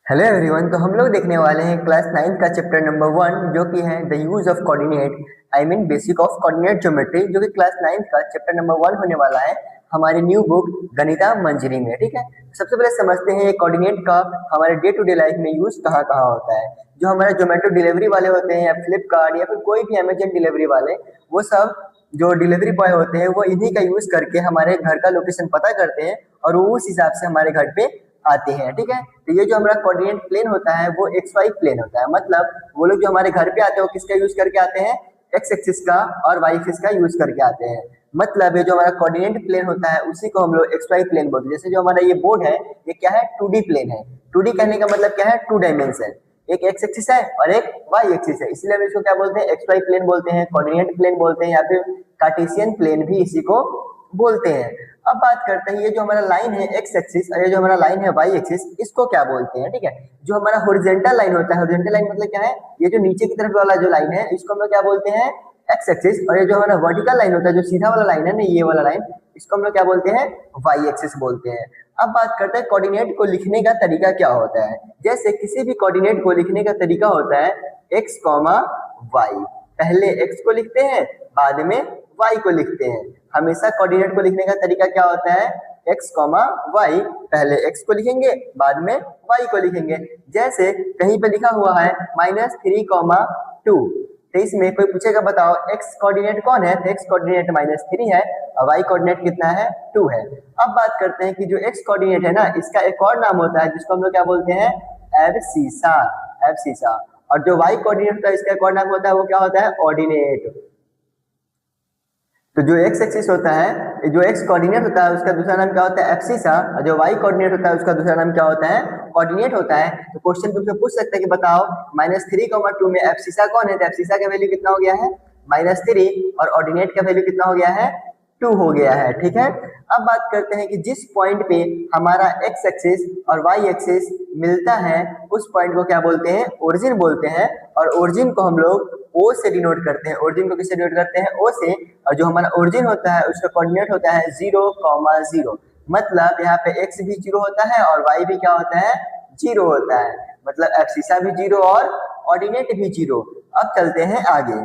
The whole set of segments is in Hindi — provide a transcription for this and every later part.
Hello everyone. तो हम लोग देखने वाले हैं क्लास 9 का चैप्टर नंबर 1 जो कि है the use of coordinate I mean basic of coordinate geometry, जो कि क्लास 9 का चैप्टर नंबर 1 होने वाला है हमारी न्यू बुक गणिता मंजरी में। ठीक है, सबसे पहले समझते हैं कोऑर्डिनेट का हमारे डे टू डे लाइफ में यूज कहाँ कहाँ होता है। जो हमारे जोमेटो डिलीवरी वाले होते हैं या फ्लिपकार्ट या फिर कोई भी अमेजन डिलीवरी वाले, वो सब जो डिलीवरी बॉय होते हैं वो इन्हीं का यूज करके हमारे घर का लोकेशन पता करते हैं और वो उस हिसाब से हमारे घर पे आते हैं। ठीक है, तो ये जो हमारा कोऑर्डिनेट प्लेन होता है वो एक्स वाई प्लेन होता है। मतलब वो लोग जो हमारे घर पे आते हैं वो किसका यूज करके आते हैं? एक्स एक्सिस का और वाई एक्सिस का यूज करके आते हैं। मतलब ये जो हमारा कोऑर्डिनेट प्लेन होता है उसी को हम लोग एक्स वाई प्लेन बोलते हैं। जैसे जो हमारा ये बोर्ड है ये क्या है? 2D प्लेन है। 2D कहने का मतलब क्या है? 2 डायमेंशन। एक एक्स एक्सिस है और एक वाई एक्सिस है, इसलिए हम इसको क्या बोलते हैं? एक्स वाई प्लेन बोलते हैं, कोऑर्डिनेट प्लेन बोलते हैं या फिर कार्टेशियन प्लेन भी इसी को बोलते हैं। अब बात करते हैं ये जो हमारा लाइन है एक्स एक्सिस और ये जो हमारा लाइन है वाई एक्सिस, इसको क्या बोलते हैं? ठीक है, जो हमारा हॉरिजॉन्टल लाइन होता है, हॉरिजॉन्टल लाइन मतलब क्या है? ये जो नीचे की तरफ वाला जो लाइन है इसको हम लोग क्या बोलते हैं? X axis. और ये जो हमारा वर्टिकल लाइन होता है, जो सीधा वाला लाइन है ना, ये वाला लाइन, इसको हम लोग क्या बोलते हैं? वाई एक्सिस बोलते हैं। अब बात करते हैं कोऑर्डिनेट को लिखने का तरीका क्या होता है। जैसे किसी भी कोऑर्डिनेट को लिखने का तरीका होता है एक्स कॉमा वाई। पहले एक्स को लिखते हैं, बाद में वाई को लिखते हैं। हमेशा कोऑर्डिनेट को लिखने का तरीका क्या होता है? एक्स कॉमा वाई, पहले एक्स को लिखेंगे बाद में वाई को लिखेंगे। जैसे कहीं पे लिखा हुआ है -3,2, तो इसमें कोई पूछेगा बताओ एक्स कोऑर्डिनेट कौन है, तो एक्स कोऑर्डिनेट -3 है और वाई कोऑर्डिनेट कितना है? 2 है। अब बात करते हैं कि जो एक्स कोऑर्डिनेट है ना, इसका एक और नाम होता है जिसको हम लोग क्या बोलते हैं? एब्सिसा। एब्सिसा। और जो वाई कोऑर्डिनेट होता है इसका एक और नाम होता है, वो क्या होता है? ऑर्डिनेट। तो जो एक्स एक्सिस होता है, जो एक्स कोऑर्डिनेट होता है उसका दूसरा नाम क्या होता है? एब्सिसा। और जो वाई कोऑर्डिनेट होता है उसका दूसरा नाम क्या होता है? कोऑर्डिनेट होता है। तो क्वेश्चन तुमसे पूछ सकते हैं कि बताओ -3,2 में एब्सिसा कौन है, तो एब्सिसा का वैल्यू कितना हो गया है? -3, और ऑर्डिनेट का वैल्यू कितना हो गया है? 2 हो गया है। ठीक है, अब बात करते हैं कि जिस पॉइंट पे हमारा एक्स एक्सिस और वाई एक्सिस मिलता है उस पॉइंट को क्या बोलते हैं? ओरिजिन बोलते हैं। और ओरिजिन को हम लोग ओ से डिनोट करते हैं। ओरिजिन को किससे डिनोट करते हैं? ओ से। और जो हमारा ओरिजिन होता है उसका कोऑर्डिनेट होता है 0,0। मतलब यहाँ पे एक्स भी 0 होता है और वाई भी क्या होता है? 0 होता है। मतलब एब्सिसा भी 0 और ऑर्डिनेट भी 0। अब चलते हैं आगे।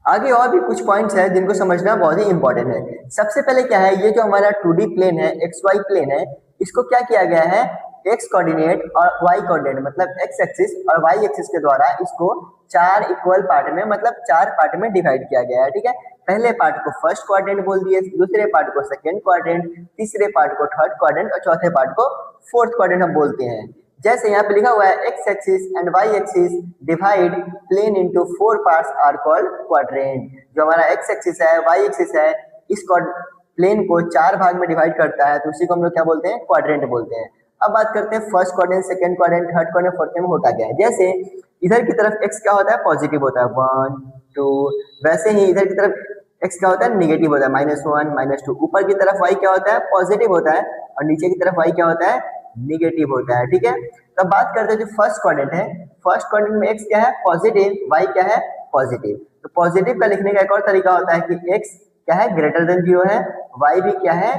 आगे और भी कुछ पॉइंट्स हैं जिनको समझना बहुत ही इंपॉर्टेंट है। सबसे पहले क्या है, ये जो हमारा 2D प्लेन है, एक्स वाई प्लेन है, इसको क्या किया गया है? एक्स कोऑर्डिनेट और वाई कोऑर्डिनेट मतलब एक्स एक्सिस और वाई एक्सिस के द्वारा इसको 4 इक्वल पार्ट में मतलब 4 पार्ट में डिवाइड किया गया है। ठीक है, पहले पार्ट को फर्स्ट क्वाड्रेंट बोल दिए, दूसरे पार्ट को सेकेंड क्वाड्रेंट, तीसरे पार्ट को थर्ड क्वाड्रेंट और चौथे पार्ट को फोर्थ क्वाड्रेंट हम बोलते हैं। जैसे यहाँ पे लिखा हुआ है X axis and Y axis divide plane into 4 parts are called quadrant. जो हमारा एक्स एक्सिस है, वाई एक्सिस है, इस प्लेन को 4 भाग में डिवाइड करता है, तो उसी को हम लोग क्या बोलते हैं? क्वाड्रेंट बोलते हैं। अब बात करते हैं first quadrant, second quadrant, third quadrant, fourth में होता क्या है। जैसे इधर की तरफ एक्स क्या होता है? पॉजिटिव होता है 1 2, वैसे ही इधर की तरफ एक्स क्या होता है? निगेटिव होता है -1 -2। ऊपर की तरफ वाई क्या होता है? पॉजिटिव होता है और नीचे की तरफ वाई क्या होता है? निगेटिव होता है। ठीक है, तो बात करते हैं जो फर्स्ट क्वाड्रेंट है, फर्स्ट क्वाड्रेंट में एक्स क्या है? पॉजिटिव, वाई क्या है? पॉजिटिव। तो पॉजिटिव का लिखने का एक और तरीका होता है कि एक्स क्या है? ग्रेटर देन 0 है, वाई भी क्या है?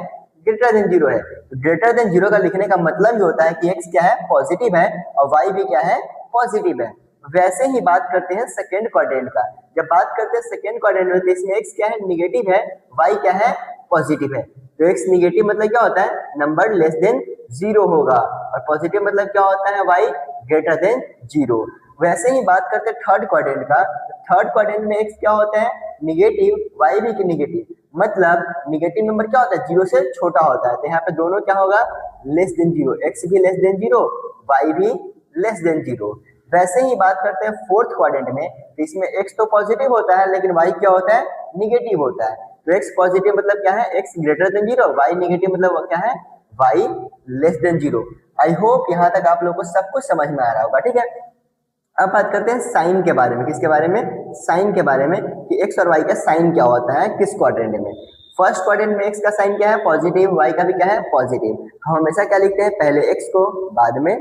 ग्रेटर देन 0 है। तो ग्रेटर देन 0 का लिखने का मतलब ये होता है कि एक्स क्या है? पॉजिटिव है और वाई भी क्या है? पॉजिटिव है। वैसे ही बात करते हैं सेकेंड क्वाड्रेंट का। जब बात करते हैं सेकेंड क्वाड्रेंट में, तो इसमें एक्स क्या है? निगेटिव है, वाई क्या है? पॉजिटिव है। तो एक्स निगेटिव मतलब क्या होता है? नंबर लेस देन 0 होगा, और पॉजिटिव मतलब क्या होता है? Y greater than 0। वैसे ही बात करते हैं थर्ड क्वाड्रेंट का। थर्ड क्वाड्रेंट में एक्स क्या होता है? निगेटिव, वाई भी निगेटिव। मतलब निगेटिव नंबर क्या होता है? 0 से छोटा होता है, तो यहाँ पे दोनों क्या होगा? Less than 0। एक्स भी लेस देन 0, वाई भी लेस देन 0। वैसे ही बात करते हैं फोर्थ क्वाड्रेंट में, तो इसमें एक्स तो पॉजिटिव होता है लेकिन वाई क्या होता है? निगेटिव होता है। तो एक्स पॉजिटिव मतलब क्या है? X greater than 0, Y negative मतलब क्या है? Y less than 0। I hope यहाँ तक आप लोगों को सब कुछ समझ में आ रहा होगा। ठीक है, अब बात करते हैं साइन के बारे में। किसके बारे में? साइन के बारे में, कि एक्स और वाई का साइन क्या होता है किस क्वाड्रेंट में। फर्स्ट क्वाड्रेंट में एक्स का साइन क्या है? पॉजिटिव, वाई का भी क्या है? पॉजिटिव। हम हमेशा क्या लिखते हैं? पहले एक्स को बाद में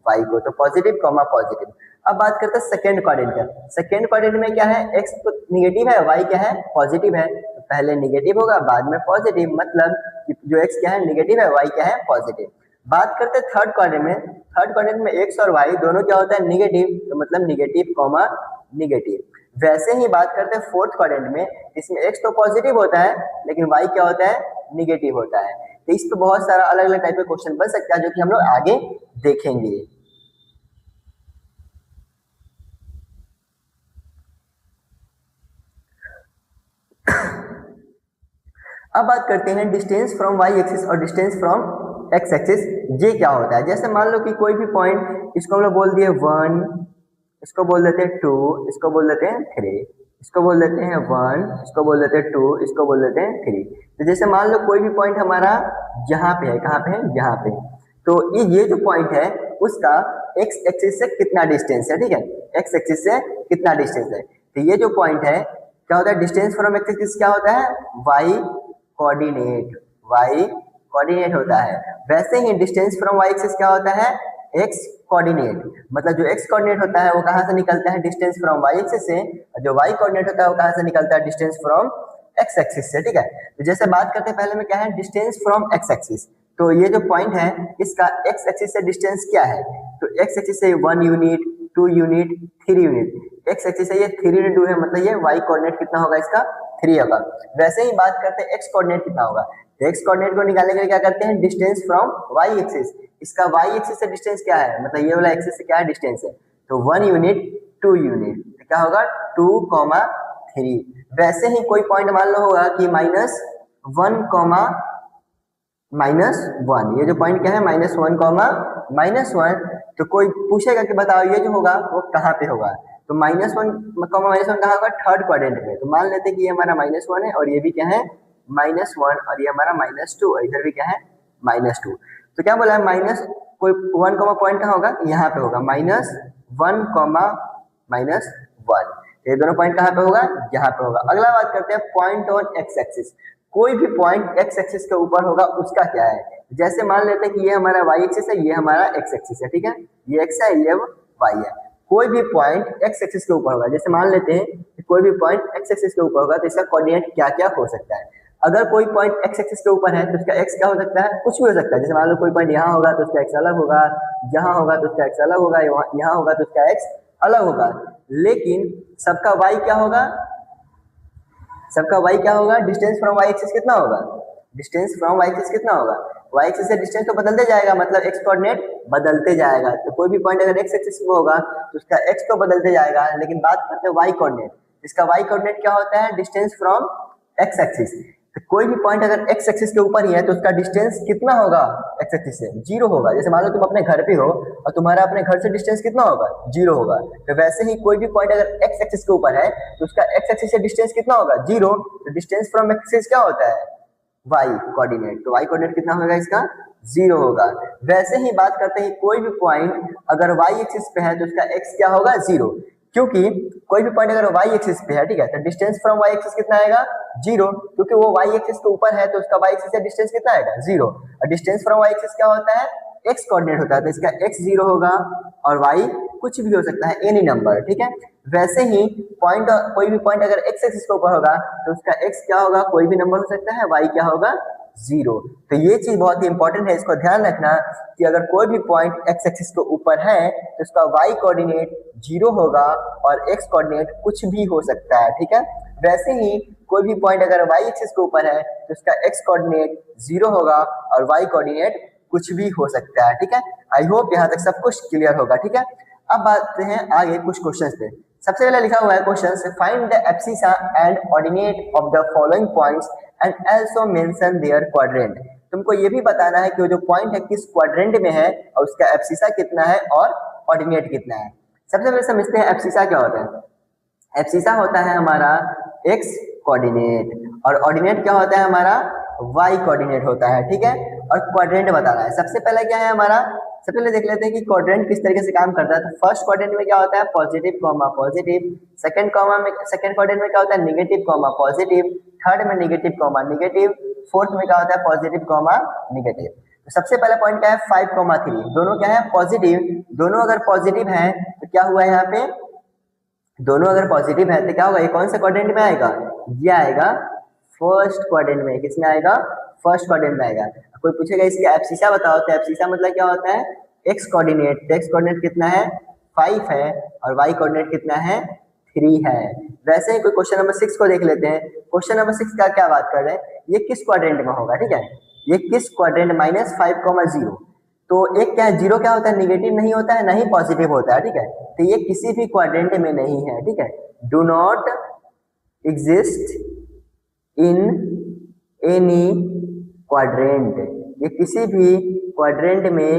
वाई को, तो पॉजिटिव कॉमा पॉजिटिव। अब बात करते हैं सेकेंड क्वाड्रेंट का। सेकेंड क्वाड्रेंट में क्या है? एक्स तो निगेटिव है, वाई क्या है? पॉजिटिव है। तो पहले निगेटिव होगा बाद में पॉजिटिव, मतलब जो एक्स क्या है? निगेटिव है, वाई क्या है? पॉजिटिव। बात करते हैं थर्ड क्वाड्रेंट में। थर्ड क्वाड्रेंट में एक्स और वाई दोनों क्या होता है निगेटिव, तो मतलब निगेटिव कॉमा निगेटिव। वैसे ही बात करते हैं फोर्थ क्वाड्रेंट में, इसमें एक्स तो पॉजिटिव होता है लेकिन वाई क्या होता है निगेटिव होता है। तो इस पे बहुत सारा अलग अलग टाइप के क्वेश्चन बन सकता है जो कि हम लोग आगे देखेंगे। अब बात करते हैं डिस्टेंस फ्रॉम वाई एक्सिस और डिस्टेंस फ्रॉम एक्स एक्सिस, ये क्या होता है। जैसे मान लो कि कोई भी पॉइंट, इसको हम लोग बोल दिए 1, इसको बोल देते हैं 2, इसको बोल देते हैं 3, इसको बोल देते हैं 1, इसको बोल देते हैं 2, इसको बोल देते हैं 3। तो जैसे मान लो कोई भी पॉइंट हमारा यहाँ पे है, कहाँ पे है यहाँ पे, तो ये जो पॉइंट है उसका एक्स एक्सिस से कितना डिस्टेंस है, ठीक है, एक्स एक्सिस से कितना डिस्टेंस है। तो ये जो पॉइंट है क्या होता है डिस्टेंस फ्रॉम एक्स एक्सिस क्या होता है वाई कोऑर्डिनेट, वाई कोऑर्डिनेट होता है। वैसे ही डिस्टेंस फ्रॉम वाई एक्सिस क्या होता है एक्स कोऑर्डिनेट, मतलब जो एक्स कोऑर्डिनेट होता है वो कहाँ से निकलता है डिस्टेंस फ्रॉम वाई एक्सिस से, और जो वाई कोऑर्डिनेट होता है वो कहाँ से निकलता है डिस्टेंस फ्रॉम एक्स एक्सिस से, ठीक है। तो जैसे बात करते हैं पहले में क्या है डिस्टेंस फ्रॉम एक्स एक्सिस, तो ये जो पॉइंट है इसका एक्स एक्सिस से डिस्टेंस क्या है, तो एक्स एक्सिस से 1 unit, 2 unit, 3 unit, x axis से ये 3 यूनिट 2 है, मतलब ये वाई कोऑर्डिनेट कितना होगा इसका 3 होगा। वैसे ही बात करते हैं एक्स कोऑर्डिनेट कितना होगा, तो एक्स कोऑर्डिनेट को निकालने के लिए क्या करते हैं डिस्टेंस फ्रॉम वाई एक्सिस, इसका वाई एक्सिस से डिस्टेंस क्या है, मतलब ये वाला एक्सिस से क्या है डिस्टेंस है, तो 1 यूनिट 2 यूनिट, तो क्या होगा 2,3। वैसे ही कोई पॉइंट मान लो होगा कि -1, -1, ये जो पॉइंट क्या है -1, तो कोई पूछेगा कि बताओ ये जो होगा वो कहाँ पे होगा, तो -1 कहाँ होगा थर्ड क्वाड्रेंट में। तो मान लेते हैं कि ये हमारा -1 है और ये भी क्या है -1 और ये हमारा -2 और इधर भी क्या है -2। तो क्या बोला है कोई 1 पॉइंट कहाँ होगा यहाँ पे होगा -1, ये दोनों पॉइंट कहाँ पे होगा यहाँ पे होगा। अगला बात करते हैं पॉइंट ऑन एक्स एक्सिस, कोई भी पॉइंट एक्स एक्सिस के ऊपर होगा उसका क्या है। जैसे मान लेते हैं कि ये हमारा वाई एक्सिस है, ये हमारा एक्स एक्सिस है, ठीक है, ये एक्स है ये वाई है। कोई भी पॉइंट एक्स एक्सिस के ऊपर होगा, जैसे मान लेते हैं कि कोई भी पॉइंट एक्स एक्सिस के ऊपर होगा तो इसका कोऑर्डिनेट क्या क्या हो सकता है। अगर कोई पॉइंट एक्स एक्सिस के ऊपर है तो उसका एक्स क्या हो सकता है कुछ भी हो सकता है। जैसे मान लो कोई पॉइंट यहाँ होगा तो उसका एक्स अलग होगा, यहाँ होगा तो उसका एक्स अलग होगा, यहाँ होगा तो उसका एक्स अलग होगा, लेकिन सबका वाई क्या होगा, सबका वाई क्या होगा डिस्टेंस फ्रॉम वाई एक्सिस कितना होगा, डिस्टेंस फ्रॉम वाई एक्सिस कितना होगा, वाई एक्सिस से डिस्टेंस तो बदलते जाएगा, मतलब एक्स कोऑर्डिनेट बदलते जाएगा। तो कोई भी पॉइंट अगर एक्स एक्सिस में होगा तो उसका एक्स तो बदलते जाएगा, लेकिन बात करते हैं वाई कोऑर्डिनेट, इसका वाई कोऑर्डिनेट क्या होता है डिस्टेंस फ्रॉम एक्स एक्सिस। तो कोई भी पॉइंट अगर एक्स एक्सिस के ऊपर ही है तो उसका डिस्टेंस कितना होगा एक्स एक्सिस से 0 होगा। जैसे मान लो तुम अपने घर पे हो और तुम्हारा अपने घर से डिस्टेंस कितना होगा 0 होगा, तो वैसे ही कोई भी पॉइंट अगर एक्स एक्सिस के ऊपर है तो उसका एक्स एक्सिस से डिस्टेंस कितना होगा 0, तो डिस्टेंस फ्रॉम एक्सिस क्या होता है वाई कोऑर्डिनेट, तो वाई कोऑर्डिनेट कितना होगा इसका 0 होगा। वैसे ही बात करते हैं कोई भी पॉइंट अगर वाई एक्सिस पे है तो उसका एक्स क्या होगा 0, क्योंकि कोई भी पॉइंट अगर वाई एक्सिस पे है, ठीक है, तो डिस्टेंस फ्रॉम वाई एक्सिस कितना आएगा 0, क्योंकि वो वाई एक्सिस के ऊपर है तो उसका वाई एक्सिस से डिस्टेंस कितना आएगा 0, और डिस्टेंस फ्रॉम वाई एक्सिस क्या होता है एक्स कोऑर्डिनेट होता है, तो इसका एक्स 0 होगा और वाई कुछ भी हो सकता है एनी नंबर, ठीक है। वैसे ही पॉइंट कोई भी पॉइंट अगर एक्स एक्सिस के ऊपर होगा तो उसका एक्स क्या होगा कोई भी नंबर हो सकता है, वाई क्या होगा 0। तो ये चीज बहुत ही इंपॉर्टेंट है, इसको ध्यान रखना कि अगर कोई भी पॉइंट एक्स एक्सिस के ऊपर है तो उसका वाई कोऑर्डिनेट 0 होगा और एक्स कोऑर्डिनेट कुछ भी हो सकता है, ठीक है। वैसे ही कोई भी पॉइंट अगर वाई एक्सिस के ऊपर है तो उसका एक्स कोऑर्डिनेट 0 होगा और वाई कोऑर्डिनेट कुछ भी हो सकता है, ठीक है। आई होप यहाँ तक सब कुछ क्लियर होगा, ठीक है। अब बात हैं आगे कुछ क्वेश्चंस पे। सबसे पहले लिखा हुआ है question find the abscissa and ordinate of the following points and also mention their quadrant. तुमको ये भी बताना है कि वो जो पॉइंट है किस क्वाड्रेंट में है और उसका एब्सिसा कितना है और ऑर्डिनेट कितना है। सबसे पहले समझते हैं एब्सिसा क्या होता है। एब्सिसा होता है हमारा एक्स कोऑर्डिनेट और ऑर्डिनेट क्या होता है हमारा वाई कोऑर्डिनेट होता है, ठीक है। और क्वाड्रेंट बताना है। सबसे पहले क्या है हमारा, सबसे पहले देख लेते हैं कि क्वाड्रेंट किस तरीके से काम करता है। तो फर्स्ट क्वाड्रेंट में क्या होता है positive comma positive, second quadrant में क्या होता है नेगेटिव कॉमा पॉजिटिव, थर्ड में नेगेटिव कॉमा नेगेटिव, फोर्थ में क्या होता है पॉजिटिव कॉमा नेगेटिव। तो सबसे पहला पॉइंट क्या है 5,3, दोनों क्या है पॉजिटिव, दोनों अगर पॉजिटिव है तो क्या हुआ यहाँ पे, दोनों अगर पॉजिटिव है तो क्या होगा ये कौन से क्वाड्रेंट में आएगा, ये आएगा फर्स्ट क्वाड्रेंट में। किसमें आएगा फर्स्ट क्वाड्रेंट में आएगा। कोई पूछेगा इसका एब्सिसा बताओ, तो एब्सिसा मतलब क्या होता है एक्स कोऑर्डिनेट, तो एक्स कोऑर्डिनेट कितना है 5 है और वाई कोऑर्डिनेट कितना है 3 है। वैसे ही कोई क्वेश्चन नंबर 6 को देख लेते हैं। क्वेश्चन नंबर 6 का क्या बात कर रहे हैं, ये किस क्वाड्रेंट में होगा, ठीक है, ये किस क्वाड्रेंट -5,0। तो एक क्या है, जीरो क्या होता है, निगेटिव नहीं होता है, ना ही पॉजिटिव होता है, ठीक है, तो ये किसी भी क्वाड्रेंट में नहीं है, ठीक है, do not exist in any quadrant, ये किसी भी क्वाड्रेंट में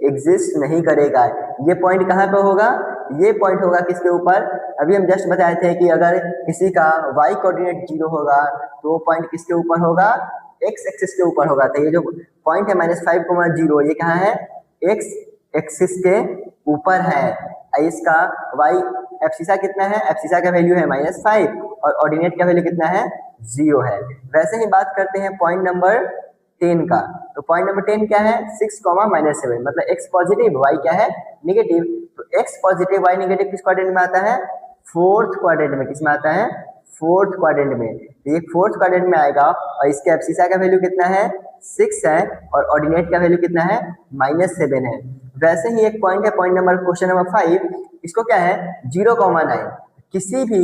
एग्जिस्ट नहीं करेगा। ये पॉइंट कहाँ पे होगा, ये पॉइंट होगा किसके ऊपर, अभी हम जस्ट बताए थे कि अगर किसी का y कोऑर्डिनेट 0 होगा तो वो पॉइंट किसके ऊपर होगा, x एक्सिस के ऊपर होगा। तो ये जो पॉइंट है -5,0 ये कहाँ है, x एक्सिस के ऊपर है। इसका y एब्सिसा कितना है, एब्सिसा का वैल्यू है -5 और ऑर्डिनेट का वैल्यू कितना है 0 है। वैसे ही बात करते हैं पॉइंट नंबर 10 का। तो पॉइंट नंबर 10 क्या है, 6, -7, मतलब x पॉजिटिव y क्या है नेगेटिव। तो x पॉजिटिव y नेगेटिव किस क्वाड्रेंट में आता है, फोर्थ क्वाड्रेंट में। किसमें आता है, फोर्थ क्वाड्रेंट में। तो ये फोर्थ क्वाड्रेंट में आएगा और इसके एब्सिसा का वैल्यू कितना है 6 है और ऑर्डिनेट का वैल्यू कितना है -7 है। वैसे ही एक पॉइंट है, पॉइंट नंबर क्वेश्चन नंबर 5, इसको क्या है 0,9। किसी भी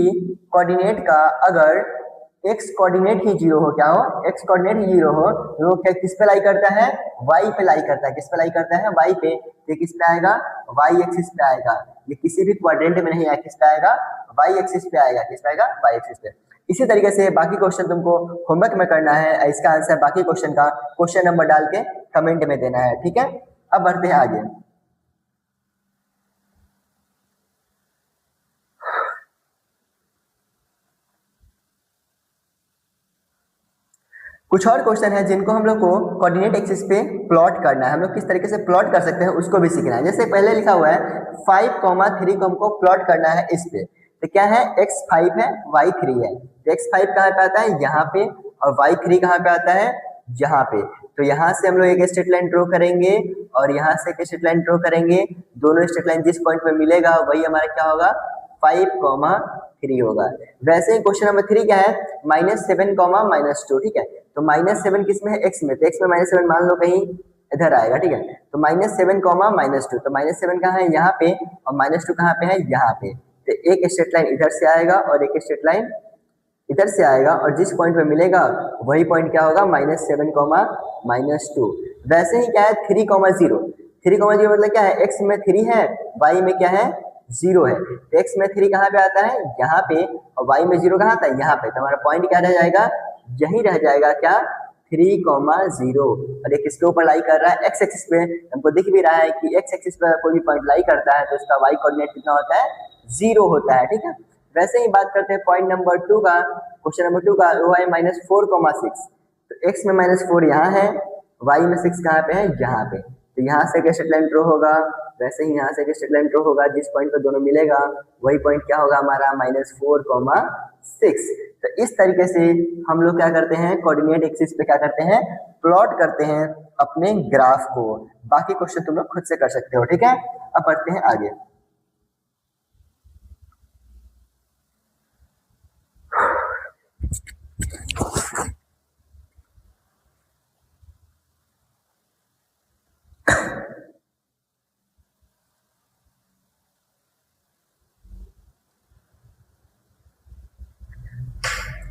कोऑर्डिनेट का अगर x कोऑर्डिनेट ही 0 हो, क्या हो, x कोऑर्डिनेट ही 0 हो, तो वो क्या किस पे लाई करता है, y पे लाई करता है। किस पे लाई करता है, y पे। तो किस पे आएगा, y एक्सिस पे आएगा। ये किसी भी क्वाड्रेंट में नहीं आएगा, किस पे आएगा, y एक्सिस पे आएगा। किस पे आएगा, y एक्सिस पे। इसी तरीके से बाकी क्वेश्चन तुमको होमवर्क में करना है, इसका आंसर बाकी क्वेश्चन का क्वेश्चन नंबर डाल के कमेंट में देना है, ठीक है। अब बढ़ते हैं आगे। कुछ और क्वेश्चन है जिनको हम लोग को कोऑर्डिनेट एक्सिस पे प्लॉट करना है। हम लोग किस तरीके से प्लॉट कर सकते हैं उसको भी सीखना है। जैसे पहले लिखा हुआ है 5,3 को हमको प्लॉट करना है इस पे। तो क्या है, x5 है y3 है। तो x5 कहाँ पे आता है, यहाँ पे, और y3 कहाँ पे आता है, यहाँ पे। तो यहाँ से हम लोग एक स्ट्रेट लाइन ड्रॉ करेंगे और यहाँ से एक स्ट्रेट लाइन ड्रॉ करेंगे। दोनों स्ट्रेट लाइन जिस पॉइंट पे मिलेगा वही हमारा क्या होगा, 5,3 होगा। वैसे ही क्वेश्चन नंबर 3 क्या है, -7, -2, ठीक है। तो -7 किस में है, x में। तो x में -7 मान लो कहीं इधर आएगा, ठीक है। तो -7, -2, तो -7 कहाँ है, यहाँ पे, और -2 कहाँ पे है, यहाँ पे। तो एक स्ट्रेट लाइन इधर से आएगा और एक स्ट्रेट लाइन इधर से आएगा और जिस पॉइंट पे मिलेगा वही पॉइंट क्या होगा, -7, -2। वैसे ही क्या है 3,0, 3,0 मतलब क्या है, x में 3 है, y में क्या है 0 है। तो x में 3 कहाँ पे आता है, यहाँ पे, और y में 0 कहाँ आता है, यहाँ पे। तो हमारा पॉइंट क्या रह जाएगा, यही रह जाएगा क्या, 3,0। और ये किसके ऊपर लाई कर रहा है, x एक्सिस पे। हमको दिख भी रहा है कि x एक्सिस पे कोई भी पॉइंट लाई करता है तो उसका y कोऑर्डिनेट कितना होता है, 0 होता है, ठीक है। वैसे ही बात करते हैं पॉइंट नंबर 2 का। क्वेश्चन नंबर 2 का वो है -4,6। तो x में -4 यहाँ है, y में 6 कहाँ पे है, यहाँ पे। तो यहाँ से एक स्ट्रेट लाइन ड्रॉ होगा, वैसे ही यहाँ से एक स्ट्रेट लाइन ड्रॉ होगा, जिस पॉइंट पर दोनों मिलेगा वही पॉइंट क्या होगा हमारा, -4,6। तो इस तरीके से हम लोग क्या करते हैं, कोऑर्डिनेट एक्सिस पे क्या करते हैं, प्लॉट करते हैं अपने ग्राफ को। बाकी क्वेश्चन तुम लोग खुद से कर सकते हो, ठीक है। अब बढ़ते हैं आगे।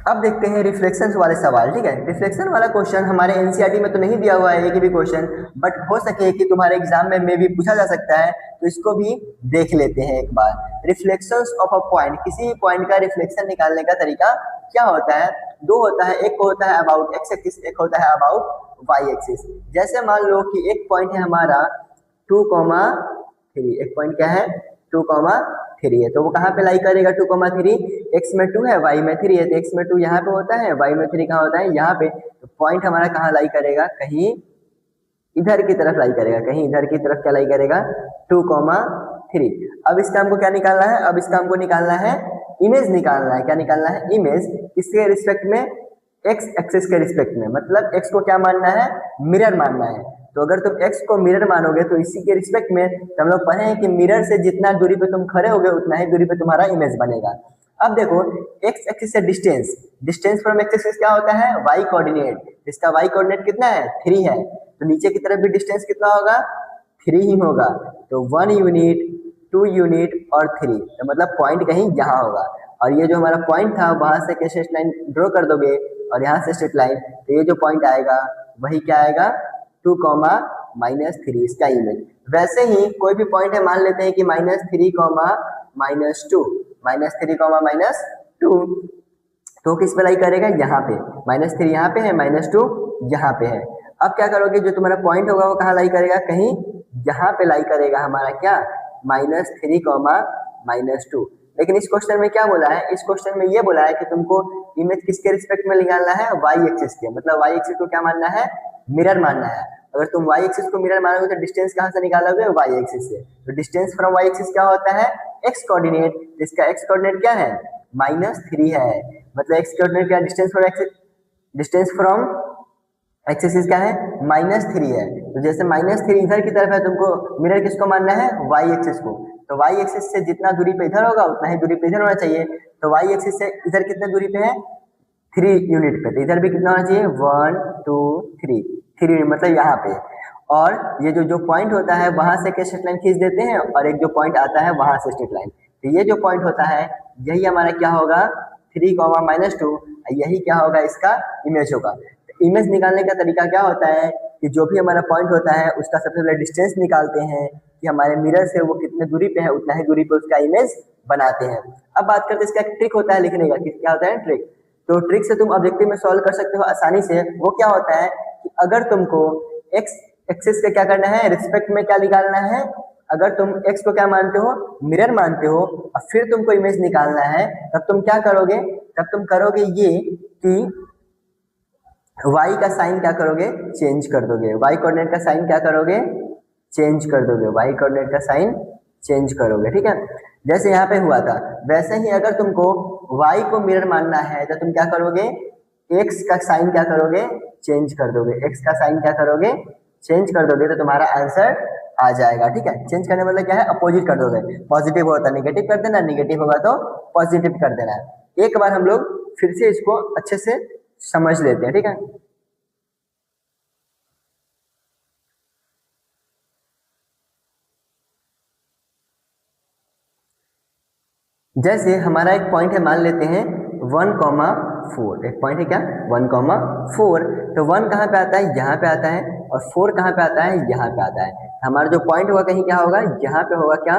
अब देखते हैं रिफ्लेक्शन वाले सवाल, ठीक है। रिफ्लेक्शन वाला क्वेश्चन हमारे एनसीईआरटी में तो नहीं दिया हुआ है एक भी क्वेश्चन, बट हो सके कि तुम्हारे एग्जाम में भी पूछा जा सकता है, तो इसको भी देख लेते हैं एक बार। रिफ्लेक्शंस ऑफ अ पॉइंट, किसी भी पॉइंट का रिफ्लेक्शन निकालने का तरीका क्या होता है, दो होता है। एक होता है अबाउट एक्स एक्सिस, एक होता है अबाउट वाई एक्सिस। जैसे मान लो कि एक पॉइंट है हमारा 2,3, एक पॉइंट क्या है 2,3 है, तो वो कहाँ पे लाई करेगा 2,3, x में 2 है y में 3 है, तो x में 2 यहाँ पे होता है, y में 3 कहाँ होता है, यहाँ पे। तो पॉइंट हमारा कहाँ लाई करेगा, कहीं इधर की तरफ लाई करेगा, कहीं इधर की तरफ क्या लाई करेगा 2,3। अब इसका हमको क्या निकालना है, अब इसका हमको निकालना है इमेज निकालना है। क्या निकालना है, इमेज। किसके रिस्पेक्ट में, x एक्सिस के रिस्पेक्ट में। मतलब x को क्या मानना है, मिरर मानना है। तो अगर तुम x को मिरर मानोगे तो इसी के रिस्पेक्ट में तो हम लोग पढ़े हैं कि मिरर से जितना दूरी पे तुम खड़े होगे उतना ही दूरी पे तुम्हारा इमेज बनेगा। अब देखो x एक्सिस से distance, distance from x axis क्या होता है, y कोऑर्डिनेट। इसका y कोऑर्डिनेट कितना है 3 है, तो नीचे की तरफ भी डिस्टेंस कितना होगा 3 ही होगा, तो 1 यूनिट, 2 यूनिट और 3, तो मतलब पॉइंट कहीं यहाँ होगा। और ये जो हमारा पॉइंट था वहां से स्ट्रेट लाइन ड्रॉ कर दोगे और यहाँ से स्ट्रेट लाइन, तो ये जो पॉइंट आएगा वही क्या आएगा 2, -3 इसका इमेज। वैसे ही कोई भी पॉइंट है, मान लेते हैं कि -3, -2, -3, -2, तो किस पे लाई करेगा, यहाँ पे। -3 यहाँ पे है, -2 यहाँ पे है। अब क्या करोगे, जो तुम्हारा पॉइंट होगा वो कहाँ लाई करेगा, कहीं यहाँ पे लाई करेगा हमारा क्या, -3, -2। लेकिन इस क्वेश्चन में क्या बोला है, इस क्वेश्चन में ये बोला है कि तुमको इमेज किसके रिस्पेक्ट में निकालना है, वाई एक्सिस के। मतलब वाई एक्सिस को क्या मानना है, मिरर मानना है। अगर तुम वाई एक्सिस को मिरर मानोगे तो डिस्टेंस कहाँ से निकालोगे, वाई एक्सिस से। तो डिस्टेंस फ्रॉम वाई एक्सिस क्या होता है, एक्स कोऑर्डिनेट। इसका एक्स कोऑर्डिनेट क्या है, -3 है। मतलब एक्स कोऑर्डिनेट क्या, डिस्टेंस फ्रॉम एक्सिस क्या है, -3 है। तो जैसे -3 इधर की तरफ है, तुमको मिरर किसको मानना है, वाई एक्सिस को। तो वाई एक्सिस से जितना दूरी पे इधर होगा उतना ही दूरी पे इधर होना चाहिए। तो वाई एक्सिस से इधर कितने दूरी पे है, 3 यूनिट पे, तो इधर भी कितना होना चाहिए, 1 2 3 3, मतलब यहाँ पे। और ये जो पॉइंट होता है वहां से क्या स्ट्रेट लाइन खींच देते हैं, और एक जो पॉइंट आता है वहां से स्ट्रेट लाइन। तो ये जो पॉइंट होता है यही हमारा क्या होगा, 3, -2, यही क्या होगा, इसका इमेज होगा। तो इमेज निकालने का तरीका क्या होता है कि जो भी हमारा पॉइंट होता है उसका सबसे पहले डिस्टेंस निकालते हैं कि हमारे मिरर से वो कितने दूरी पे है, उतना ही दूरी पे उसका इमेज बनाते हैं। अब बात करते हैं इसका एक ट्रिक होता है लिखने का, कि क्या होता है ट्रिक। तो ट्रिक से तुम ऑब्जेक्टिव में सॉल्व कर सकते हो आसानी से। वो क्या होता है कि अगर तुमको एक्स एक्सिस का क्या करना है, रिस्पेक्ट में क्या निकालना है, अगर तुम एक्स को क्या मानते हो, मिरर मानते हो, और फिर तुमको इमेज निकालना है, तब तुम क्या करोगे, तब तुम करोगे ये कि y का साइन क्या करोगे, चेंज कर दोगे। y कोऑर्डिनेट का साइन क्या करोगे, चेंज कर दोगे। y कोऑर्डिनेट का साइन चेंज करोगे, ठीक है। जैसे यहाँ पे हुआ था वैसे ही अगर तुमको y को मिरर मानना है तो तुम क्या करोगे, x का साइन क्या करोगे, चेंज कर दोगे। x का साइन क्या करोगे, चेंज कर दोगे, तो तुम्हारा आंसर आ जाएगा, ठीक है। चेंज करने मतलब क्या है, अपोजिट कर दोगे। पॉजिटिव होता नेगेटिव कर देना, नेगेटिव होगा तो पॉजिटिव कर देना। एक बार हम लोग फिर से इसको अच्छे से समझ लेते हैं, ठीक है। जैसे हमारा एक पॉइंट है, मान लेते हैं 1,4, एक पॉइंट है क्या, 1,4। तो 1 कहाँ पे आता है, यहाँ पे आता है, और 4 कहाँ पे आता है, यहाँ पे आता है। हमारा जो पॉइंट होगा कहीं क्या होगा, यहाँ पे होगा क्या,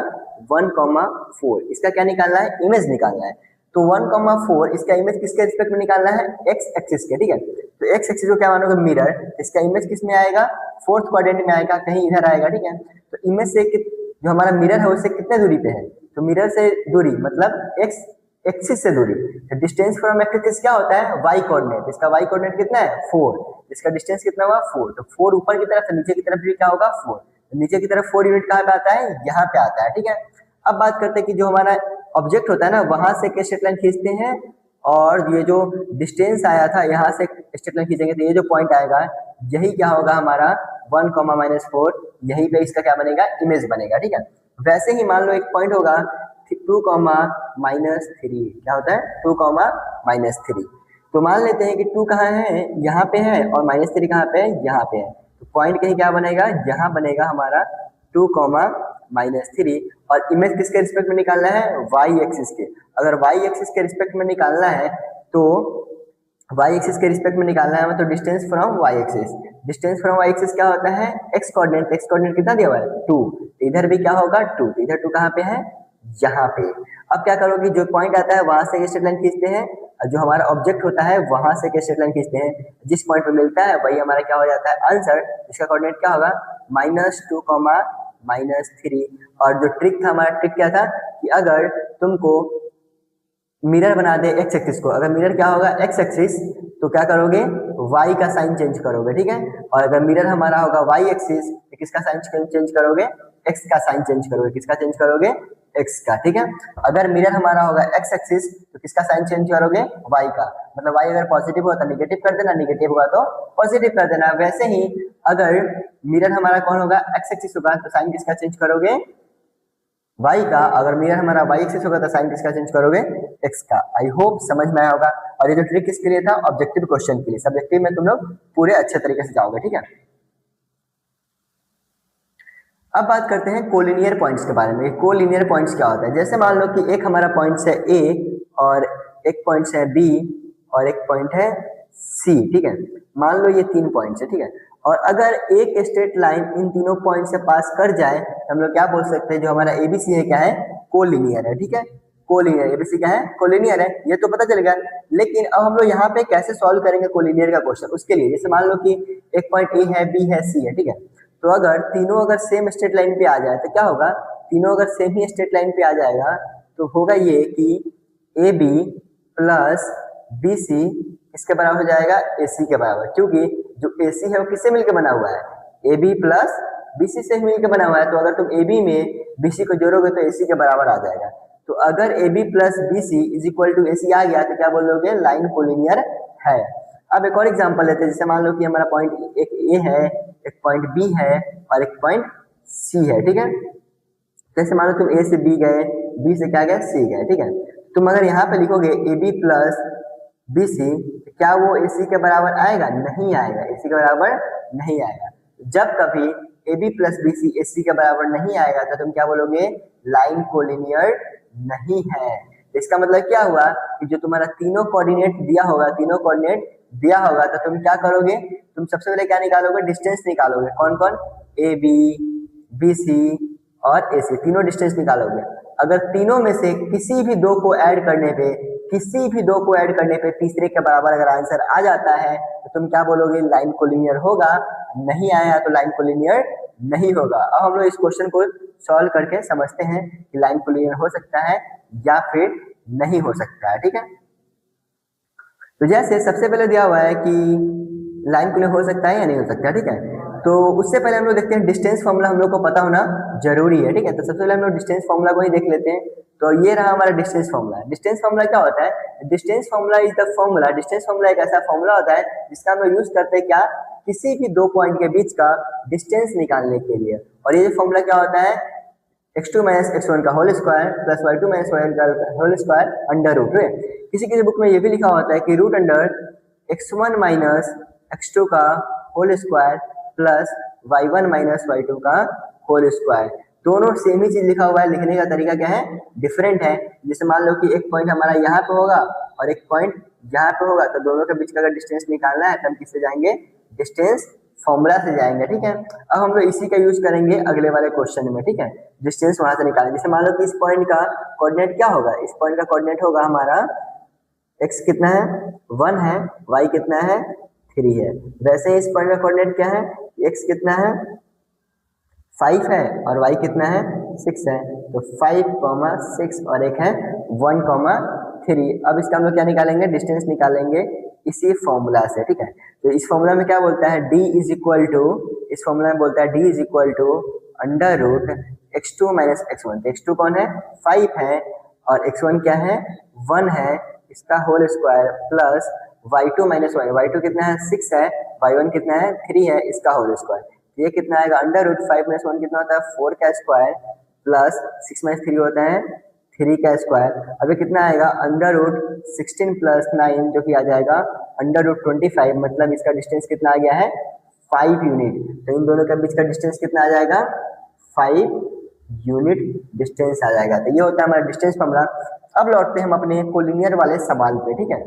1,4। इसका क्या निकालना है, इमेज निकालना है। तो 1,4 इसका इमेज किसके रिस्पेक्ट में निकालना है, एक्स एक्सिस के, ठीक है। तो एक्स एक्सिस को क्या मानोगे, मिरर। इसका इमेज किस में आएगा, फोर्थ क्वाड्रेंट में आएगा, कहीं इधर आएगा, ठीक है। तो इमेज से जो हमारा मिरर है उससे कितने दूरी पे है, तो मिरर से दूरी मतलब एक्स एक्सिस से दूरी। तो डिस्टेंस फ्रॉम एक्सिस क्या होता है, वाई कोऑर्डिनेट। इसका वाई कोऑर्डिनेट कितना है, 4। इसका डिस्टेंस कितना हुआ, 4। तो 4 ऊपर की तरफ, नीचे की तरफ भी क्या होगा, 4। तो नीचे की तरफ 4 यूनिट कहाँ पे आता है, यहाँ पे आता है, ठीक है। अब बात करते हैं कि जो हमारा ऑब्जेक्ट होता है ना, वहां से क्या स्ट्रेट लाइन खींचते हैं, और ये जो डिस्टेंस आया था यहाँ से स्ट्रेट लाइन खींचेंगे, तो ये जो पॉइंट आएगा यही क्या होगा हमारा 1,-4, यहीं पे इसका क्या बनेगा, इमेज बनेगा, ठीक है। वैसे ही मान लो एक पॉइंट होगा 2,-3, क्या होता है 2,-3। तो मान लेते हैं कि 2 कहाँ है, यहाँ पे है, और -3 कहाँ पे है, यहाँ पे है। तो पॉइंट कहीं क्या बनेगा, यहाँ बनेगा हमारा 2,-3। और इमेज किसके रिस्पेक्ट में निकालना है, वाई एक्सिस के। अगर वाई एक्सिस के रिस्पेक्ट में निकालना है तो वाई एक्सिस के रिस्पेक्ट में निकालना है, तो distance from Y axis. Distance from Y axis क्या होता है, एक्स कोऑर्डिनेट। एक्स कोऑर्डिनेट कितना दिया हुआ है, 2। इधर भी क्या होगा, 2। इधर 2 कहाँ पे है, यहाँ पे। अब क्या करोगे, जो पॉइंट आता है वहां से स्ट्रेट लाइन खींचते हैं, और जो हमारा ऑब्जेक्ट होता है वहां से स्ट्रेट लाइन खींचते हैं। जिस पॉइंट पे मिलता है वही हमारा क्या हो जाता है आंसर। इसका कोऑर्डिनेट क्या होगा, -2,-3। और जो ट्रिक था, हमारा ट्रिक क्या था कि अगर तुमको मिरर बना दे एक्स एक्सिस को, अगर मिरर क्या होगा एक्स एक्सिस, तो क्या करोगे, वाई का साइन चेंज करोगे, ठीक है। और अगर मिरर हमारा होगा वाई एक्सिस, तो किसका साइन चेंज करोगे, एक्स का साइन चेंज करोगे। किसका चेंज करोगे, एक्स का, ठीक है। अगर मिरर हमारा होगा एक्स एक्सिस, तो किसका साइन चेंज करोगे, वाई का। मतलब वाई अगर पॉजिटिव हो तो निगेटिव कर देना, निगेटिव होगा तो पॉजिटिव कर देना। वैसे ही अगर मिरर हमारा कौन होगा, एक्स एक्सिस होगा, तो साइन किसका चेंज करोगे, वाई का। अगर मिरर हमारा वाई एक्सिस होगा तो साइन किसका चेंज करोगे, एक्स का। आई होप समझ में आया होगा। और ये जो ट्रिक किसके लिए था, ऑब्जेक्टिव क्वेश्चन के लिए। सब्जेक्टिव में तुम लोग पूरे अच्छे तरीके से जाओगे, ठीक है। अब बात करते हैं कोलिनियर पॉइंट्स के बारे में। कोलिनियर पॉइंट्स क्या होता है? जैसे मान लो कि एक हमारा पॉइंट्स है ए और एक पॉइंट्स है बी और एक पॉइंट है सी, ठीक है। मान लो ये 3 पॉइंट्स है, ठीक है। और अगर एक स्ट्रेट लाइन इन तीनों पॉइंट से पास कर जाए तो हम लोग क्या बोल सकते हैं, जो हमारा एबीसी है क्या है, कोलिनियर है, ठीक है। कोलिनियर, एबीसी क्या है, कोलिनियर है, ये तो पता चल गया। लेकिन अब हम लोग यहाँ पे कैसे सॉल्व करेंगे कोलिनियर का क्वेश्चन, उसके लिए जैसे मान लो कि एक पॉइंट ए है, बी है, सी है, ठीक है। तो अगर तीनों अगर सेम स्ट्रेट लाइन पे आ जाए तो क्या होगा, तीनों अगर सेम ही स्ट्रेट लाइन पे आ जाएगा तो होगा ये कि A B plus B C इसके बराबर हो जाएगा ए सी के बराबर, क्योंकि जो ए सी है वो किससे मिलकर बना हुआ है, A B plus B C से मिलकर बना हुआ है। तो अगर तुम ए बी में बी सी को जोड़ोगे तो ए सी के बराबर आ जाएगा। तो अगर A B plus B C is equal to A C आ गया तो क्या बोलोगे, लाइन कोलिनियर है। अब एक और एग्जांपल लेते हैं, जैसे मान लो कि हमारा पॉइंट एक ए है, एक पॉइंट बी है और एक पॉइंट सी है, ठीक है। जैसे मान लो तुम ए से बी गए, बी से क्या गए, सी गए, ठीक है। तुम अगर यहाँ पे लिखोगे A B plus B C, क्या वो ए सी के बराबर आएगा? नहीं आएगा, ए सी के बराबर नहीं आएगा। जब कभी A B plus B C A C के बराबर नहीं आएगा तो तुम क्या बोलोगे, लाइन कोलिनियर नहीं है। इसका मतलब क्या हुआ कि जो तुम्हारा तीनों कोऑर्डिनेट दिया होगा, तीनों कोऑर्डिनेट दिया होगा तो तुम क्या करोगे, तुम सबसे पहले क्या निकालोगे, डिस्टेंस निकालोगे। कौन कौन, ए बी, बी सी और ए सी, तीनों डिस्टेंस निकालोगे। अगर तीनों में से किसी भी दो को ऐड करने पे, किसी भी दो को ऐड करने पे तीसरे के बराबर अगर आंसर आ जाता है तो तुम क्या बोलोगे, लाइन कोलिनियर होगा। नहीं आया तो लाइन कोलिनियर नहीं होगा। अब हम लोग इस क्वेश्चन को सॉल्व करके समझते हैं कि लाइन कोलिनियर हो सकता है या फिर नहीं हो सकता है, ठीक है। तो जैसे सबसे पहले दिया हुआ है कि लाइन कोलिनियर हो सकता है या नहीं हो सकता, ठीक है। तो उससे पहले हम लोग देखते हैं डिस्टेंस फॉर्मूला हम लोग को पता होना जरूरी है, ठीक है। तो सबसे पहले हम लोग डिस्टेंस फॉर्मूला को ही देख लेते हैं। तो ये रहा हमारा डिस्टेंस फॉर्मूला। डिस्टेंस फॉर्मूला क्या होता है, distance formula is the formula, distance formula एक ऐसा फॉर्मूला होता है जिसका हम लोग यूज करते हैं क्या, किसी भी दो पॉइंट के बीच का डिस्टेंस निकालने के लिए। और ये फॉर्मूला क्या होता है, x2 माइनस x1 का whole square plus y2 minus y1 का होल स्क्वायर अंडर रूट। किसी किसी बुक में ये भी लिखा होता है कि root under x1 minus x2 का whole square plus y1 minus y2 का होल स्क्वायर। दोनों सेम ही चीज लिखा हुआ है, लिखने का तरीका क्या है, डिफरेंट है। जैसे मान लो कि एक पॉइंट हमारा यहाँ पे होगा और एक पॉइंट यहाँ पे होगा, तो दोनों के बीच का अगर डिस्टेंस निकालना है तो हम किससे जाएंगे, डिस्टेंस फॉर्मूला से जाएंगे, ठीक है। अब हम लोग इसी का यूज करेंगे अगले वाले क्वेश्चन में, ठीक है। डिस्टेंस वहां से निकालेंगे। जैसे मान लो कि इस पॉइंट का कोऑर्डिनेट क्या होगा, इस पॉइंट का कोऑर्डिनेट होगा हमारा x कितना है, 1 है, y कितना है, 3 है। वैसे ही इस पॉइंट का कोऑर्डिनेट क्या है, x कितना है, 5 है और y कितना है, 6 है। तो 5, 6 और एक है 1, 3। अब इसका हम लोग क्या निकालेंगे, डिस्टेंस निकालेंगे इसी फॉर्मूला से, ठीक है। तो इस फॉर्मूला में क्या बोलता है, d इज इक्वल टू, इस फॉर्मूला में बोलता है d is equal to under root x2 minus x1। तो x2 कौन है, 5 है और x1 क्या है, 1 है, इसका whole square plus y2 minus y2 कितना है, 6 है, y1 कितना है, 3 है, इसका होल स्क्वायर। ये कितना आएगा, अंडर रूट 5 माइनस 1 कितना होता है, 4 का स्क्वायर प्लस 6 माइनस 3 होता है 3 का स्क्वायर। अभी कितना आएगा, अंडर रूट 16 प्लस 9 जो कि आ जाएगा अंडर रूट 25। मतलब इसका डिस्टेंस कितना आ गया है, 5 यूनिट। तो इन दोनों के बीच का डिस्टेंस कितना आ जाएगा, 5 यूनिट डिस्टेंस आ जाएगा। तो ये होता है हमारा डिस्टेंस फॉर्मूला। अब लौटते हैं हम अपने कोलिनियर वाले सवाल पे, ठीक है।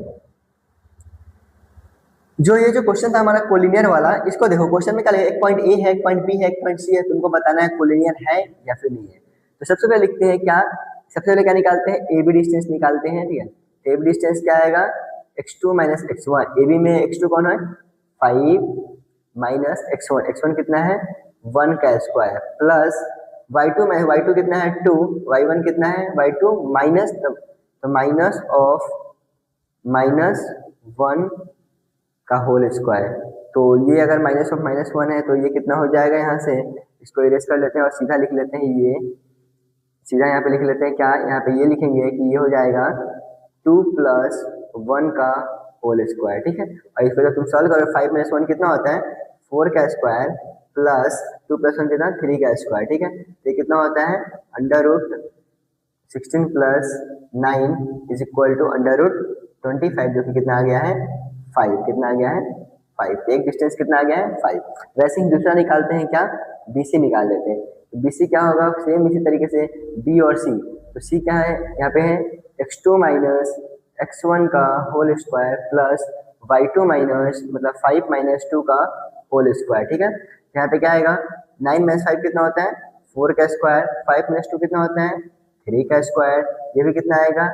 जो ये जो क्वेश्चन था हमारा कोलिनियर वाला, इसको देखो क्वेश्चन में क्या लिखा है, एक पॉइंट ए है, एक पॉइंट बी है, एक पॉइंट सी है, तुमको बताना है कोलिनियर है या फिर नहीं है। तो सबसे पहले लिखते हैं क्या, सबसे पहले क्या निकालते हैं, ए बी डिस्टेंस निकालते हैं, ठीक है। ए बी डिस्टेंस क्या आएगा, x2 minus x1। A B में x2 कौन है, 5 माइनस x1, x1 कितना है, 1 का स्क्वायर प्लस y2 में y2 कितना है, 2, y1 कितना है, y2 माइनस, तो माइनस ऑफ -1 का होल स्क्वायर। तो ये अगर माइनस ऑफ -1 है तो ये कितना हो जाएगा, यहाँ से इसको इरेज कर लेते हैं और सीधा लिख लेते हैं, ये सीधा यहाँ पे लिख लेते हैं क्या, यहाँ पे ये लिखेंगे कि ये हो जाएगा 2 प्लस 1 का होल स्क्वायर, ठीक है। और इसको जब तुम सॉल्व करो, 5 माइनस 1 कितना होता है, 4 का स्क्वायर प्लस 2 प्लस 1 कितना, 3 का स्क्वायर, ठीक है। तो ये कितना होता है, under root 16 plus 9 is equal to under root 25, जो कि कितना आ गया है, 5। कितना आ गया है, 5। एक डिस्टेंस कितना आ गया है, 5। वैसे ही दूसरा निकालते हैं क्या, BC निकाल लेते हैं। बी सी क्या होगा, सेम इसी तरीके से बी और सी। तो सी क्या है यहाँ पे है x2 माइनस x1 का whole square plus y2 minus मतलब 5 माइनस 2 का होल स्क्वायर। ठीक है, यहाँ पे क्या आएगा 9 माइनस 5 कितना होता है 4 का स्क्वायर, 5 माइनस 2 कितना होता है 3 का स्क्वायर, ये भी कितना आएगा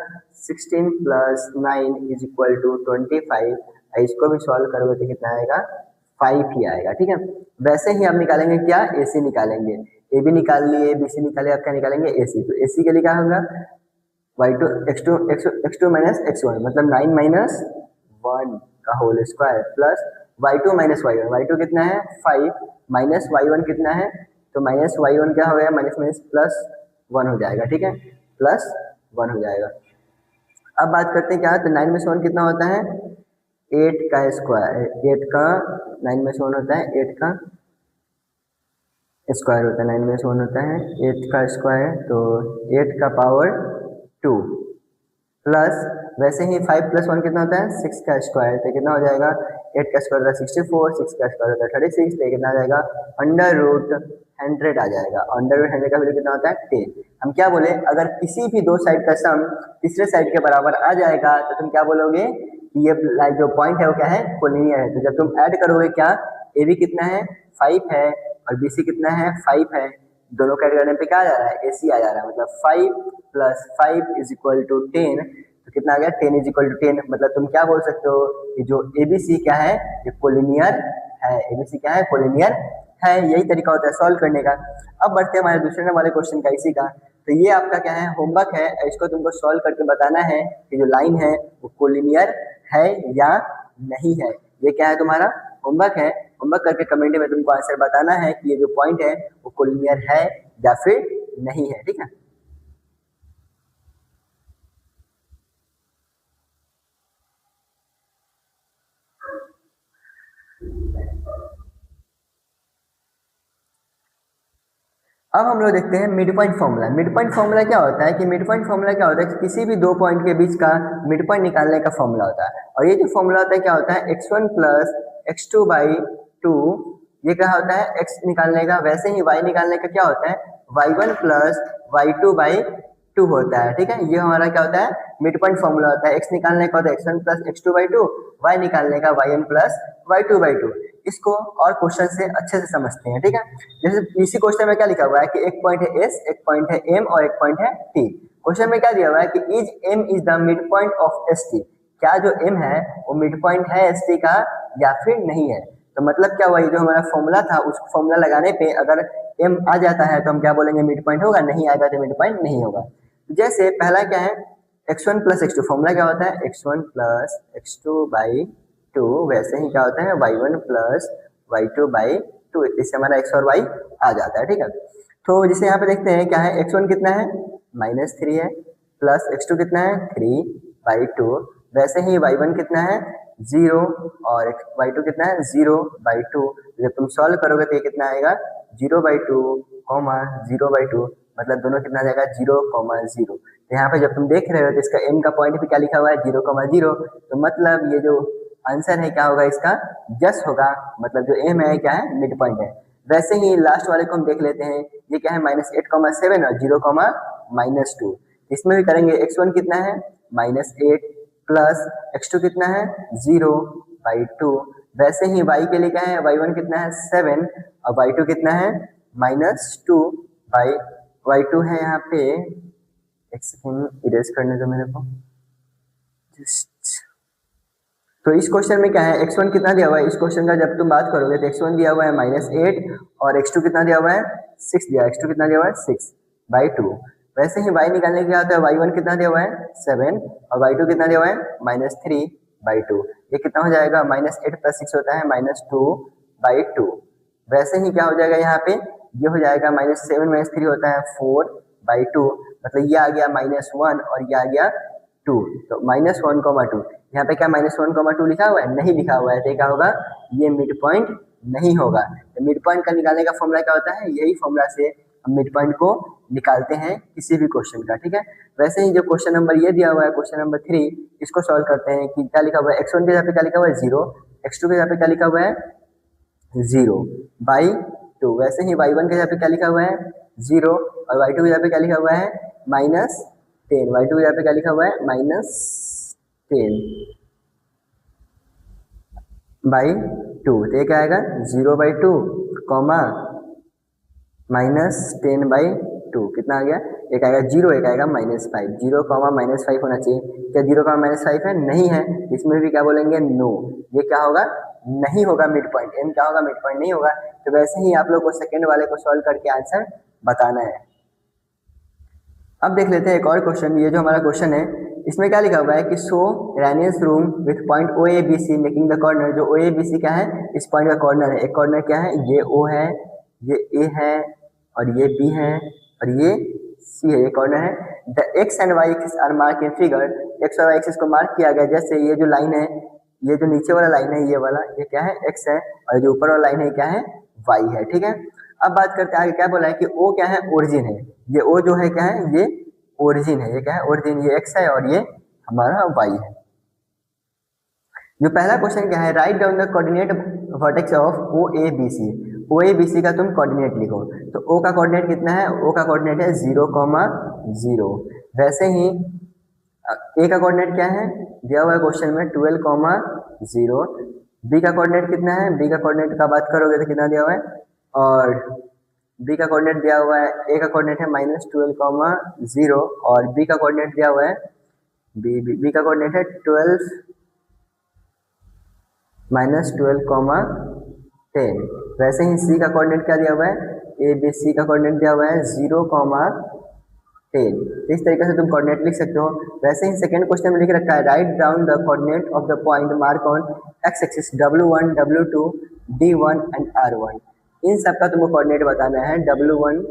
16 प्लस 9 इज इक्वल टू 25। इसको भी सॉल्व करोगे तो कितना आएगा 5 ही आएगा। ठीक है, वैसे ही हम निकालेंगे क्या ए सी निकालेंगे, ए बी निकाल लिए बी सी निकाले, अब क्या निकालेंगे ए सी। तो ए सी के लिए क्या होगा y2 x2 माइनस x1 मतलब 9 माइनस 1 का whole square plus y2 minus y1 कितना है 5 माइनस y1 कितना है, तो माइनस y1 क्या हो गया माइनस माइनस प्लस 1 हो जाएगा। ठीक है, प्लस 1 हो जाएगा। अब बात करते हैं क्या, तो 9 में से 1 कितना होता है 8 का स्क्वायर, 8 का 9 में से 1 होता है 8 का स्क्वायर होता है, 9 में से 1 होता है 8 का स्क्वायर, तो 8 का पावर 2 प्लस वैसे ही 5 प्लस 1 कितना होता है 6 का स्क्वायर, तो कितना हो जाएगा 8 का स्क्वायर होता है 64, 6 का स्क्वायर होता है 36, तो कितना आ जाएगा अंडर रूट 100 आ जाएगा। अंडर रूट 100 का वैल्यू कितना होता है 10। हम क्या बोले, अगर किसी भी दो साइड का सम तीसरे साइड के बराबर आ जाएगा तो तुम क्या बोलोगे कि ये जो पॉइंट है वो क्या है कोलिनियर है। तो जब तुम ऐड करोगे क्या ए बी कितना है 5 है और बी सी कितना है 5 है, दोनों का ऐड करने पे क्या आ जा रहा है ए सी आ जा रहा है, मतलब 5 प्लस 5 इज इक्वल टू 10। तो कितना आ गया 10 इज इक्वल टू 10, मतलब तुम क्या बोल सकते हो कि जो ए बी सी क्या है ये कोलिनियर है, ए बी सी क्या है कोलिनियर है। यही तरीका होता है सॉल्व करने का। अब बढ़ते हैं हमारे दूसरे नंबर वाले क्वेश्चन का इसी का। तो ये आपका क्या है होमवर्क है, इसको तुमको सॉल्व करके बताना है कि जो लाइन है वो कोलिनियर है या नहीं है। ये क्या है तुम्हारा होमवर्क है, होमवर्क करके कमेंट में तुमको आंसर बताना है कि ये जो पॉइंट है वो कोलिनियर है या फिर नहीं है। ठीक है, अब हम लोग देखते हैं mid point formula. Mid point formula क्या होता है कि मिड पॉइंट फॉर्मूला क्या होता है कि किसी भी दो पॉइंट के बीच का मिड पॉइंट निकालने का फॉर्मूला होता है। और ये जो फॉर्मूला होता है क्या होता है x1 प्लस x2 बाई 2, ये क्या होता है x निकालने का, वैसे ही y निकालने का क्या होता है y1 प्लस y2 बाई 2 होता है। ठीक है, ये हमारा क्या होता है मिड पॉइंट फॉर्मूला होता है। x निकालने का होता है x1 plus x2 by 2, y निकालने का yn प्लस y2 बाई 2। इसको और क्वेश्चन से अच्छे से समझते हैं। ठीक है, जैसे इसी क्वेश्चन में क्या लिखा हुआ है कि एक पॉइंट है S, एक पॉइंट है M और एक पॉइंट है T। क्वेश्चन में क्या दिया हुआ है कि is M is the mid point of ST, क्या जो M है वो मिड पॉइंट है ST का या फिर नहीं है। तो मतलब क्या हुआ, ये जो हमारा फॉर्मूला था उस फॉर्मूला लगाने पे अगर M आ जाता है तो हम क्या बोलेंगे मिड पॉइंट होगा, नहीं आएगा तो मिड पॉइंट नहीं होगा। जैसे पहला क्या है x1 प्लस x2, फॉर्मूला क्या होता है x1 प्लस x2 बाई 2, वैसे ही क्या होता है y1 प्लस y2 बाई 2, इससे हमारा x और y आ जाता है। ठीक है, तो जिसे यहाँ पे देखते हैं क्या है x1 कितना है -3 है प्लस x2 कितना है 3 बाई 2, वैसे ही y1 कितना है 0 और y2 कितना है 0 बाई 2। जब तुम सॉल्व करोगे तो ये कितना आएगा 0 बाई 2 0 बाई 2, मतलब दोनों कितना जाएगा 0,0। तो यहाँ पे जब तुम देख रहे हो तो इसका m का पॉइंट भी क्या लिखा हुआ है 0,0, तो मतलब ये जो आंसर है क्या होगा इसका जस होगा, मतलब जो m है क्या है मिड पॉइंट है। वैसे ही लास्ट वाले को हम देख लेते हैं, ये क्या है -8,7 और 0,-2, इसमें भी करेंगे x1 कितना है -8 प्लस x2 कितना है 0 बाई 2, वैसे ही y के लिए क्या है y1 कितना है 7 और y2 कितना है -2 बाई y2 है यहाँ पे, एक सेकंड इरेज करने दो मेरे को जस्ट। तो इस क्वेश्चन में क्या है x1 कितना दिया हुआ है, इस क्वेश्चन का जब तुम बात करोगे तो x1 दिया हुआ है -8 और x2 कितना दिया हुआ है 6 दिया, x2 कितना दिया हुआ है 6 बाई 2। वैसे ही y निकालने के आता है y1 कितना दिया हुआ है 7 और y2 कितना दिया हुआ है -3 बाई 2, ये कितना हो जाएगा -8 प्लस 6 होता है -2 बाई 2। वैसे ही क्या हो जाएगा यहाँ पे ये हो जाएगा -7 -3 होता है 4 बाई 2, मतलब ये आ गया -1 और ये आ गया 2, तो -1,2। यहाँ पे क्या -1,2 लिखा हुआ है, नहीं लिखा हुआ है, तो क्या होगा ये मिड पॉइंट नहीं होगा। तो मिड पॉइंट का निकालने का फॉर्मूला क्या होता है, यही फॉर्मूला से हम मिड पॉइंट को निकालते हैं किसी भी क्वेश्चन का। ठीक है, वैसे ही जो क्वेश्चन नंबर ये दिया हुआ है क्वेश्चन नंबर 3, इसको सॉल्व करते हैं कि क्या लिखा हुआ है x1 के यहाँ पे क्या लिखा हुआ है 0, x2 के यहाँ पे क्या लिखा हुआ है 0 बाई 2, वैसे ही y1 के यहाँ पे क्या लिखा हुआ है 0 और y2 की जगह पे क्या लिखा हुआ है -10, y2 की जगह पे क्या लिखा हुआ है -10/2। तो ये क्या आएगा 0/2 कॉमा -10/2 कितना आ गया, एक आएगा 0 एक आएगा -5, 0 कॉमा -5 होना चाहिए। क्या 0 कॉमा -5 है? नहीं है, इसमें भी क्या बोलेंगे नो, ये क्या होगा नहीं होगा मिड पॉइंट, एम क्या होगा मिड पॉइंट नहीं होगा। तो वैसे ही आप लोग को सेकंड वाले को सॉल्व करके आंसर बताना है। अब देख लेते हैं एक और क्वेश्चन, ये जो हमारा क्वेश्चन है इसमें क्या लिखा हुआ है कि शो रैनियस room with point O A B C making the corner. जो ओ ए बी सी क्या है, इस पॉइंट का कॉर्नर है। एक कॉर्नर क्या है, ये ओ है, ये ए है और ये बी है और ये सी है, ये कॉर्नर है। The X and Y axis are mark in figure, X और वाई एक्सिस को मार्क किया गया। जैसे ये जो लाइन है, ये जो नीचे वाला लाइन है ये वाला, ये क्या है एक्स है और जो ऊपर वाला लाइन है क्या है वाई है। ठीक है, अब बात करते हैं आगे, क्या बोला है कि ओ क्या है ओरिजिन है। ये ओ जो है क्या है ये ओरिजिन है, ये क्या है ओरिजिन, ये एक्स है और ये हमारा वाई है। जो पहला क्वेश्चन क्या है, write down the coordinate vertex of O A B C. O A B C का तुम कोऑर्डिनेट लिखो। तो ओ का कोऑर्डिनेट कितना है, ओ का कोऑर्डिनेट है 0,0। वैसे ही ए का कोऑर्डिनेट क्या है दिया हुआ है क्वेश्चन में 12,0। बी का कोऑर्डिनेट कितना है, बी का कोऑर्डिनेट का बात करोगे तो कितना दिया हुआ है, और बी का कोऑर्डिनेट दिया हुआ है, ए का कोऑर्डिनेट है -12,0 और बी का कोऑर्डिनेट दिया हुआ है बी का कोऑर्डिनेट है 12 -12,10। वैसे ही सी का कोऑर्डिनेट क्या दिया हुआ है, ए बी सी का कोऑर्डिनेट दिया हुआ है 0,10। इस तरीके से तुम कोऑर्डिनेट लिख सकते हो। वैसे ही सेकंड क्वेश्चन में लिख रखा है write down the coordinate of the point mark on x axis W1 W2 D1 and R1। इन सब का तुमको कोऑर्डिनेट बताना है। W1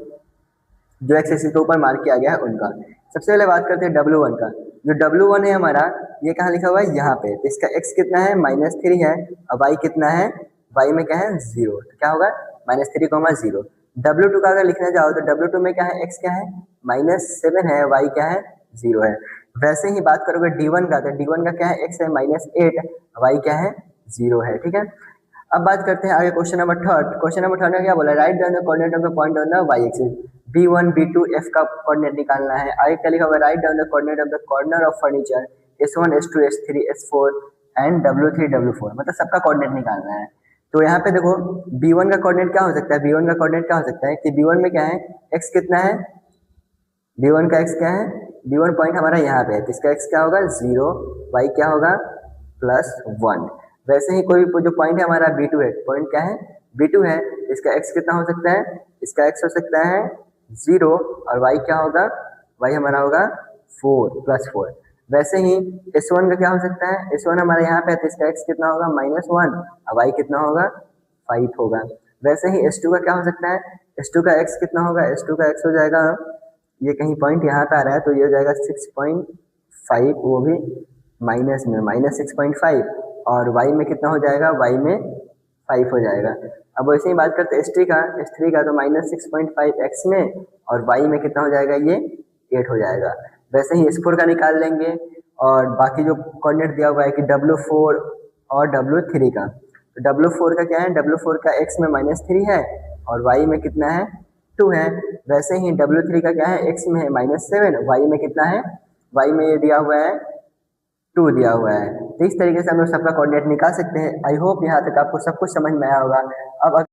जो एक्स एक्सिस के ऊपर मार्क किया गया है उनका। सबसे पहले बात करते हैं W1 का। जो W1 है हमारा, ये कहाँ लिखा हुआ है यहाँ पे। तो इसका x कितना है -3 है और y कितना है, y में क्या है 0, तो क्या होगा -3,0। W2 का अगर लिखना चाहो तो W2 में क्या है x क्या है -7 है, y क्या है 0 है। वैसे ही बात करोगे D1 का, तो D1 का क्या है x है -8, y क्या है 0 है। ठीक है, अब बात करते हैं आगे question number third. Question number third में क्या बोला, write down the coordinate of the point on the Y axis. B1 B2 F का कोऑर्डिनेट निकालना है। आगे क्या लिखा हुआ है, write down the coordinate of the corner of furniture S1 S2 S3 S4 and W3 W4, मतलब सबका कोऑर्डिनेट निकालना है। तो यहाँ पे देखो B1 का कोऑर्डिनेट क्या हो सकता है, B1 का कोऑर्डिनेट क्या हो सकता है कि B1 में क्या है x कितना है, B1 का x क्या है, B1 पॉइंट हमारा यहाँ पे है तो इसका x क्या होगा 0, y क्या होगा +1। वैसे ही कोई जो पॉइंट है हमारा B2 है, पॉइंट क्या है B2 है, इसका x कितना हो सकता है, इसका x हो सकता है 0 और y क्या होगा, y हमारा होगा 4 +4। वैसे ही S1 का क्या हो सकता है, S1 हमारे यहाँ पे है तो इसका x कितना होगा -1 और y कितना होगा 5 होगा। वैसे ही S2 का क्या हो सकता है, S2 का x कितना होगा, S2 का x हो जाएगा, ये कहीं पॉइंट यहाँ पे आ रहा है तो ये हो जाएगा 6.5, वो भी माइनस में -6.5 और y में कितना हो जाएगा, y में 5 हो जाएगा। अब वैसे ही बात करते हैं S3 का, S3 का तो -6.5 x में और y में कितना हो जाएगा, ये 8 हो जाएगा। वैसे ही S4 का निकाल लेंगे और बाकी जो कोऑर्डिनेट दिया हुआ है कि W4 और W3 का, तो W4 का क्या है, W4 का x में -3 है और y में कितना है 2 है। वैसे ही W3 का क्या है, x में है -7, y में कितना है, y में ये दिया हुआ है 2 दिया हुआ है। तो इस तरीके से हम लोग सबका कोऑर्डिनेट निकाल सकते हैं। आई होप यहाँ तक आपको सब कुछ समझ में आया होगा। अब